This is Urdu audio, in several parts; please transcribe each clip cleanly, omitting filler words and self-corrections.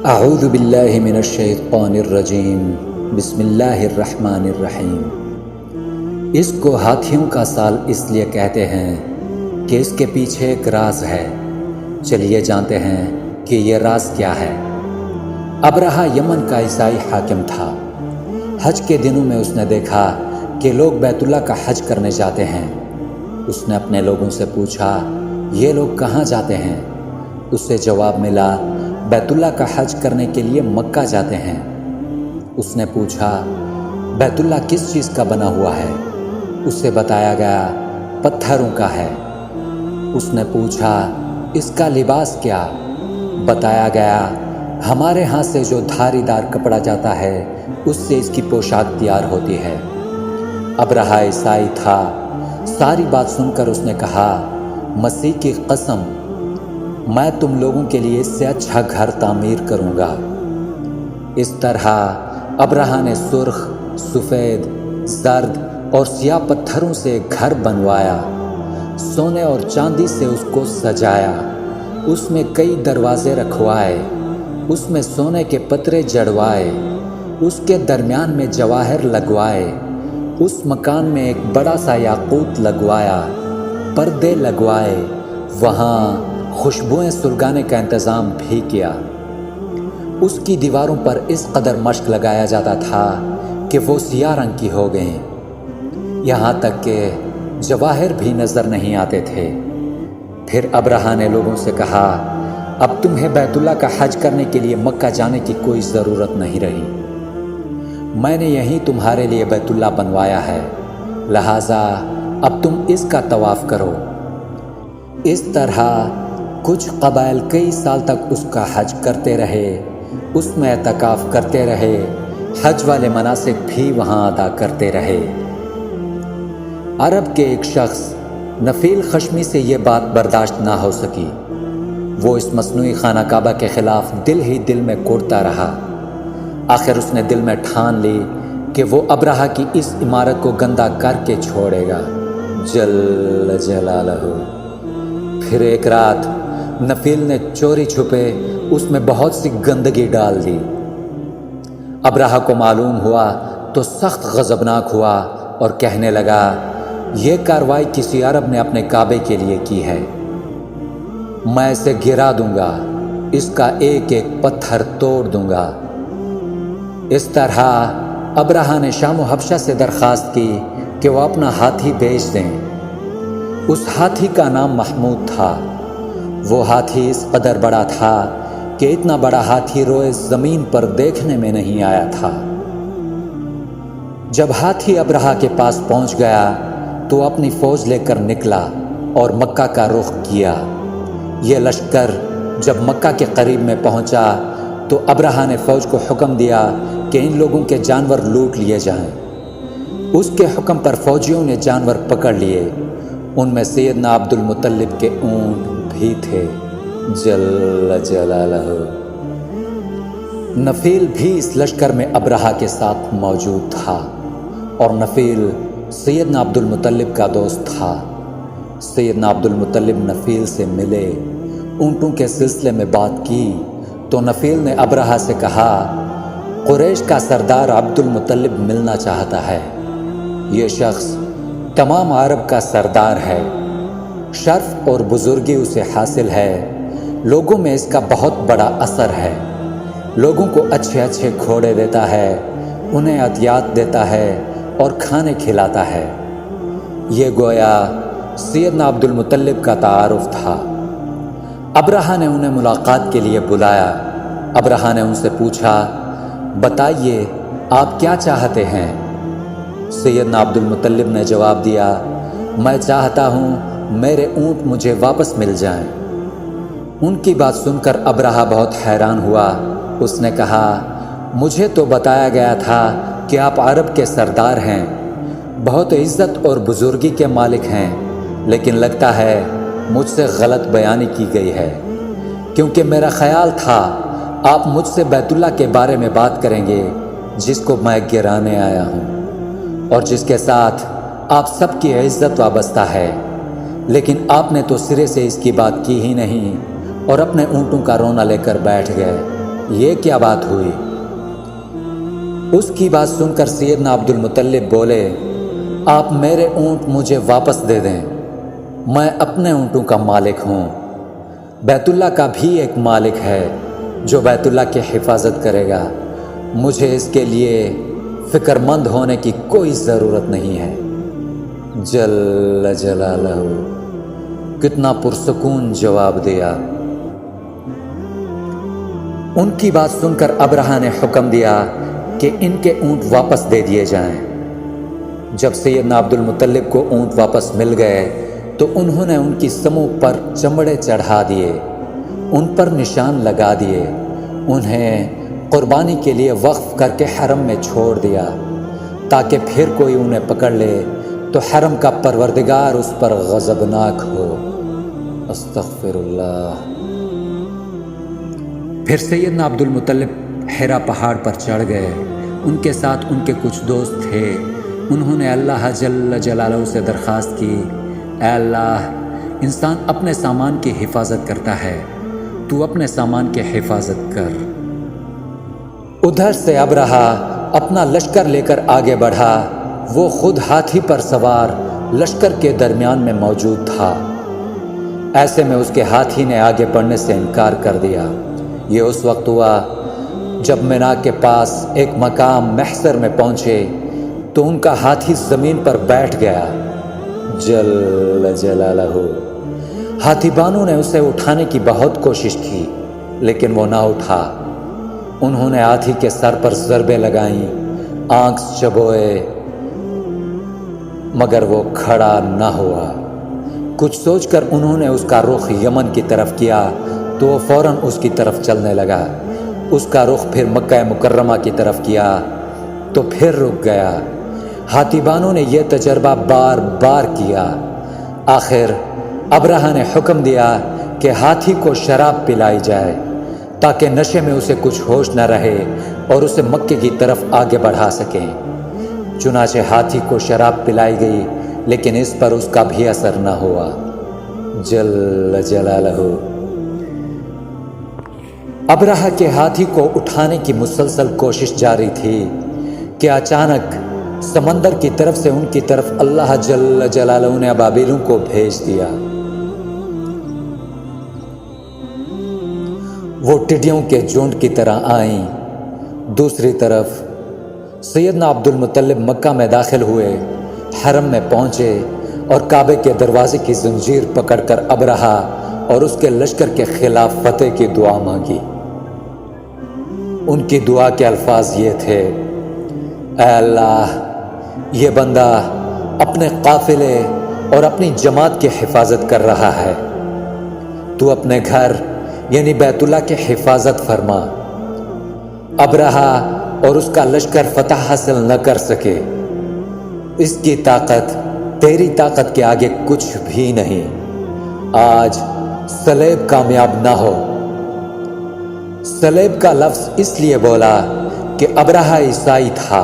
اعوذ باللہ من الشیطان الرجیم بسم اللہ الرحمن الرحیم۔ اس کو ہاتھیوں کا سال اس لیے کہتے ہیں کہ اس کے پیچھے ایک راز ہے۔ چلیے جانتے ہیں کہ یہ راز کیا ہے۔ ابرہہ یمن کا عیسائی حاکم تھا۔ حج کے دنوں میں اس نے دیکھا کہ لوگ بیت اللہ کا حج کرنے جاتے ہیں۔ اس نے اپنے لوگوں سے پوچھا، یہ لوگ کہاں جاتے ہیں؟ اس سے جواب ملا، بیت اللہ کا حج کرنے کے لیے مکہ جاتے ہیں۔ اس نے پوچھا، بیت اللہ کس چیز کا بنا ہوا ہے؟ اس سے بتایا گیا، پتھروں کا ہے۔ اس نے پوچھا، اس کا لباس کیا؟ بتایا گیا، ہمارے ہاں سے جو دھاری دار کپڑا جاتا ہے اس سے اس کی پوشاک تیار ہوتی ہے۔ ابرہہ عیسائی تھا۔ ساری بات سن کر اس نے کہا، مسیح کی قسم، میں تم لوگوں کے لیے اس سے اچھا گھر تعمیر کروں گا۔ اس طرح ابرہہ نے سرخ، سفید، زرد اور سیاہ پتھروں سے گھر بنوایا۔ سونے اور چاندی سے اس کو سجایا۔ اس میں کئی دروازے رکھوائے۔ اس میں سونے کے پترے جڑوائے۔ اس کے درمیان میں جواہر لگوائے۔ اس مکان میں ایک بڑا سا یاقوت لگوایا، پردے لگوائے۔ وہاں خوشبوئیں سلگانے کا انتظام بھی کیا۔ اس کی دیواروں پر اس قدر مشق لگایا جاتا تھا کہ وہ سیاہ رنگ کی ہو گئیں، یہاں تک کہ جواہر بھی نظر نہیں آتے تھے۔ پھر ابرہہ نے لوگوں سے کہا، اب تمہیں بیت اللہ کا حج کرنے کے لیے مکہ جانے کی کوئی ضرورت نہیں رہی۔ میں نے یہیں تمہارے لیے بیت اللہ بنوایا ہے، لہٰذا اب تم اس کا طواف کرو۔ اس طرح کچھ قبائل کئی سال تک اس کا حج کرتے رہے، اس میں اعتکاف کرتے رہے، حج والے مناسک بھی وہاں ادا کرتے رہے۔ عرب کے ایک شخص نفیل خشمی سے یہ بات برداشت نہ ہو سکی۔ وہ اس مصنوعی خانہ کعبہ کے خلاف دل ہی دل میں کوڑتا رہا۔ آخر اس نے دل میں ٹھان لی کہ وہ ابرہہ کی اس عمارت کو گندہ کر کے چھوڑے گا، جل جلالہ۔ پھر ایک رات نفیل نے چوری چھپے اس میں بہت سی گندگی ڈال دی۔ ابرہہ کو معلوم ہوا تو سخت غضبناک ہوا اور کہنے لگا، یہ کارروائی کسی عرب نے اپنے کعبے کے لیے کی ہے۔ میں اسے گرا دوں گا، اس کا ایک ایک پتھر توڑ دوں گا۔ اس طرح ابرہہ نے شام و حبشہ سے درخواست کی کہ وہ اپنا ہاتھی بھیج دیں۔ اس ہاتھی کا نام محمود تھا۔ وہ ہاتھی اس قدر بڑا تھا کہ اتنا بڑا ہاتھی روئے زمین پر دیکھنے میں نہیں آیا تھا۔ جب ہاتھی ابرہہ کے پاس پہنچ گیا تو اپنی فوج لے کر نکلا اور مکہ کا رخ کیا۔ یہ لشکر جب مکہ کے قریب میں پہنچا تو ابرہہ نے فوج کو حکم دیا کہ ان لوگوں کے جانور لوٹ لیے جائیں۔ اس کے حکم پر فوجیوں نے جانور پکڑ لیے۔ ان میں سیدنا عبد المطلب کے اونٹ بھی تھے، جل جلالہ۔ نفیل بھی اس لشکر میں ابرہہ کے ساتھ موجود تھا، اور نفیل سیدنا عبد المطلب کا دوست تھا۔ سیدنا عبد المطلب نفیل سے ملے، اونٹوں کے سلسلے میں بات کی تو نفیل نے ابرہہ سے کہا، قریش کا سردار عبد المطلب ملنا چاہتا ہے۔ یہ شخص تمام عرب کا سردار ہے، شرف اور بزرگی اسے حاصل ہے، لوگوں میں اس کا بہت بڑا اثر ہے، لوگوں کو اچھے اچھے گھوڑے دیتا ہے، انہیں عطیات دیتا ہے اور کھانے کھلاتا ہے۔ یہ گویا سیدنا عبد المطلب کا تعارف تھا۔ ابرہہ نے انہیں ملاقات کے لیے بلایا۔ ابرہہ نے ان سے پوچھا، بتائیے آپ کیا چاہتے ہیں؟ سیدنا عبد المطلب نے جواب دیا، میں چاہتا ہوں میرے اونٹ مجھے واپس مل جائیں۔ ان کی بات سن کر ابرہہ بہت حیران ہوا۔ اس نے کہا، مجھے تو بتایا گیا تھا کہ آپ عرب کے سردار ہیں، بہت عزت اور بزرگی کے مالک ہیں، لیکن لگتا ہے مجھ سے غلط بیانی کی گئی ہے، کیونکہ میرا خیال تھا آپ مجھ سے بیت اللہ کے بارے میں بات کریں گے، جس کو میں گرانے آیا ہوں اور جس کے ساتھ آپ سب کی عزت وابستہ ہے، لیکن آپ نے تو سرے سے اس کی بات کی ہی نہیں اور اپنے اونٹوں کا رونا لے کر بیٹھ گئے۔ یہ کیا بات ہوئی؟ اس کی بات سن کر سیدنا عبد المطلب بولے، آپ میرے اونٹ مجھے واپس دے دیں، میں اپنے اونٹوں کا مالک ہوں۔ بیت اللہ کا بھی ایک مالک ہے جو بیت اللہ کی حفاظت کرے گا، مجھے اس کے لیے فکر مند ہونے کی کوئی ضرورت نہیں ہے۔ جل جلالہ، کتنا پرسکون جواب دیا۔ ان کی بات سن کر ابرہہ نے حکم دیا کہ ان کے اونٹ واپس دے دیے جائیں۔ جب سیدنا عبد المطلب کو اونٹ واپس مل گئے تو انہوں نے ان کی سموں پر چمڑے چڑھا دیے، ان پر نشان لگا دیے، انہیں قربانی کے لیے وقف کر کے حرم میں چھوڑ دیا تاکہ پھر کوئی انہیں پکڑ لے تو حرم کا پروردگار اس پر غضبناک ہو۔ استغفر اللہ۔ پھر سیدنا عبد المطلب حرا پہاڑ پر چڑھ گئے، ان کے ساتھ ان کے کچھ دوست تھے۔ انہوں نے اللہ جل جلالہ سے درخواست کی، اے اللہ، انسان اپنے سامان کی حفاظت کرتا ہے، تو اپنے سامان کی حفاظت کر۔ ادھر سے ابرہہ اپنا لشکر لے کر آگے بڑھا، وہ خود ہاتھی پر سوار لشکر کے درمیان میں موجود تھا۔ ایسے میں اس کے ہاتھی نے آگے بڑھنے سے انکار کر دیا۔ یہ اس وقت ہوا جب مینا کے پاس ایک مقام محصر میں پہنچے تو ان کا ہاتھی زمین پر بیٹھ گیا۔ جل جلالہ، ہاتھی بانوں نے اسے اٹھانے کی بہت کوشش کی لیکن وہ نہ اٹھا۔ انہوں نے ہاتھی کے سر پر ضربیں لگائیں، آنکھ چبوئے، مگر وہ کھڑا نہ ہوا۔ کچھ سوچ کر انہوں نے اس کا رخ یمن کی طرف کیا تو وہ فوراً اس کی طرف چلنے لگا۔ اس کا رخ پھر مکہ مکرمہ کی طرف کیا تو پھر رک گیا۔ ہاتھی بانوں نے یہ تجربہ بار بار کیا۔ آخر ابرہہ نے حکم دیا کہ ہاتھی کو شراب پلائی جائے تاکہ نشے میں اسے کچھ ہوش نہ رہے اور اسے مکے کی طرف آگے بڑھا سکیں۔ چنانچہ ہاتھی کو شراب پلائی گئی لیکن اس پر اس کا بھی اثر نہ ہوا۔ جل جلالہ۔ ابرہہ کے ہاتھی کو اٹھانے کی مسلسل کوشش جاری تھی کہ اچانک سمندر کی طرف سے ان کی طرف اللہ جل جلالہ نے ابابیلوں کو بھیج دیا۔ وہ ٹڈیوں کے جھنڈ کی طرح آئیں۔ دوسری طرف سیدنا عبد المطلب مکہ میں داخل ہوئے، حرم میں پہنچے اور کعبے کے دروازے کی زنجیر پکڑ کر ابرہہ اور اس کے لشکر کے خلاف فتح کی دعا مانگی۔ ان کی دعا کے الفاظ یہ تھے، اے اللہ، یہ بندہ اپنے قافلے اور اپنی جماعت کی حفاظت کر رہا ہے، تو اپنے گھر یعنی بیت اللہ کی حفاظت فرما۔ ابرہہ اور اس کا لشکر فتح حاصل نہ کر سکے، اس کی طاقت تیری طاقت کے آگے کچھ بھی نہیں۔ آج صلیب کامیاب نہ ہو۔ صلیب کا لفظ اس لیے بولا کہ ابرہہ عیسائی تھا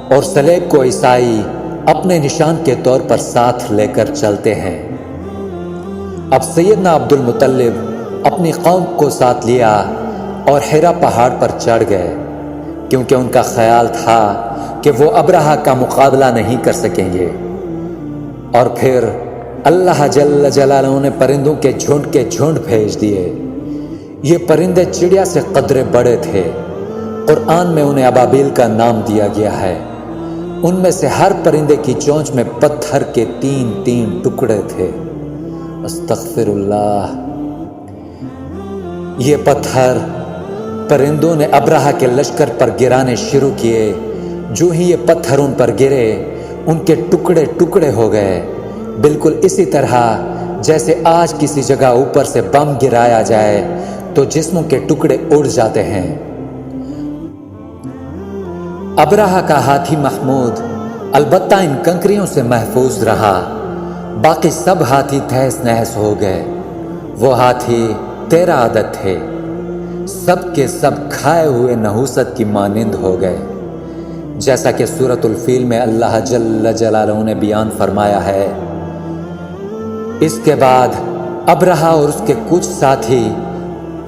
اور صلیب کو عیسائی اپنے نشان کے طور پر ساتھ لے کر چلتے ہیں۔ اب سیدنا عبد المطلب اپنی قوم کو ساتھ لیا اور حرا پہاڑ پر چڑھ گئے، کیونکہ ان کا خیال تھا کہ وہ ابرہہ کا مقابلہ نہیں کر سکیں گے۔ اور پھر اللہ جل جلالہ نے پرندوں کے جھنڈ بھیج دیے۔ یہ پرندے چڑیا سے قدرے بڑے تھے۔ قرآن میں انہیں ابابیل کا نام دیا گیا ہے۔ ان میں سے ہر پرندے کی چونچ میں پتھر کے 3 ٹکڑے تھے۔ استغفر اللہ۔ یہ پتھر پرندوں نے ابرہہ کے لشکر پر گرانے شروع کیے۔ جو ہی یہ پتھر ان پر گرے، ان کے ٹکڑے ہو گئے، بالکل اسی طرح جیسے آج کسی جگہ اوپر سے بم گرایا جائے تو جسموں کے ٹکڑے اڑ جاتے ہیں۔ ابرہہ کا ہاتھی محمود البتہ ان کنکریوں سے محفوظ رہا، باقی سب ہاتھی تہس نہس ہو گئے۔ وہ ہاتھی 13 عدد تھے، سب کے سب کھائے ہوئے نحوست کی مانند ہو گئے، جیسا کہ سورۃ الفیل میں اللہ جل جلالہ نے بیان فرمایا ہے۔ اس کے بعد ابرہہ اور اس کے کچھ ساتھی